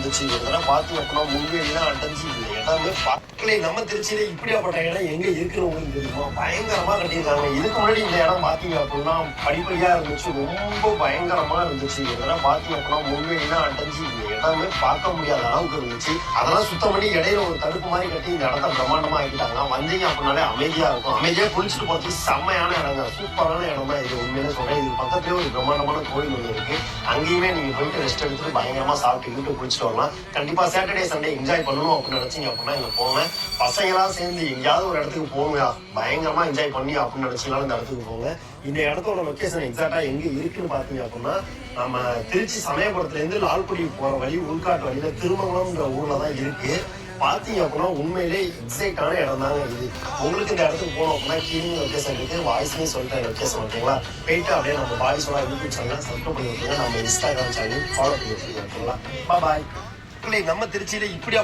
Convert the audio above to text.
இருந்துச்சு. இதெல்லாம் பார்த்தீங்க அப்படின்னா முன்வெளிலாம் அடைஞ்சு இந்த இடமே பார்க்கல. நம்ம திருச்சியில இப்படியாப்பட்ட இடம் எங்க இருக்குன்னு உங்களுக்கு தெரியுமா? பயங்கரமா கட்டியிருக்காங்க. இதுக்கு முன்னாடி இந்த இடம் பார்த்தீங்க அப்படின்னா படிப்படியா இருந்துச்சு, ரொம்ப பயங்கரமா இருந்துச்சு. இதெல்லாம் பார்த்தீங்க அப்படின்னா முன்வெளிலாம் அடைஞ்சு இந்த இடமே பார்க்க முடியாத அளவுக்கு இருந்துச்சு. அதெல்லாம் சுத்தம் பண்ணி இடையில ஒரு தடுப்பு மாதிரி கட்டி இந்த இடத்த பிரம்மாண்டமா ஆக்கிட்டாங்க. வந்தீங்க அப்படின்னாலே அமைதியா இருக்கும். அமைதியா குளிச்சுட்டு போறதுக்கு செம்மையான இடங்க, சூப்பரான இடம் தான் இது. உண்மையிலே சொல்றேன். இது பக்கத்துலேயே ஒரு பிரம்மாண்டமான கோயில் ஒன்று இருக்கு. அங்கேயுமே நீங்க போயிட்டு ரெஸ்ட் எடுத்துட்டு பயங்கரமா சாப்பிட்டு குளிச்சுட்டு வரலாம். கண்டிப்பா சாட்டர்டே சண்டே என்ஜாய் பண்ணணும் அப்படின்னு நினைச்சீங்க அப்படின்னா இங்க போங்க. பசங்களா சேர்ந்து எங்கேயாவது ஒரு இடத்துக்கு போங்க, பயங்கரமா என்ஜாய் பண்ணி அப்படின்னு நினைச்சீங்களாலும் இந்த இடத்துக்கு போங்க. இந்த இடத்தோட லொகேஷன் எக்ஸாக்டா எங்க இருக்குன்னு பாத்தீங்க அப்படின்னா நம்ம திருச்சி சமயபுரத்துல இருந்து லால்குடி போற வழி உள்காட்டு வழியில திருமங்கலம்ன்ற ஊர்ல தான் இருக்கு. பாத்தீங்க அப்படின்னா உண்மையிலே எக்ஸாக்டான இடம் தாங்க இது. உங்களுக்கு இந்த இடத்துக்கு போனோம் அப்படின்னா கீழே லொகேஷன் இருக்கு, வாய்ஸ்லயும் சொல்லிட்டேன் லொகேஷன். ஓகேங்களா? போயிட்டு அப்படியே நம்ம பாய்ஸோட யூடியூப் சேனல் சப்ஸ்கிரைப் பண்ணி விட்டுருங்க, நம்ம இன்ஸ்டாகிராம் சேனல் ஃபாலோ பண்ணி விட்டுருங்க. ஓகேங்களா? பாய். நம்ம திருச்சியில இப்படியா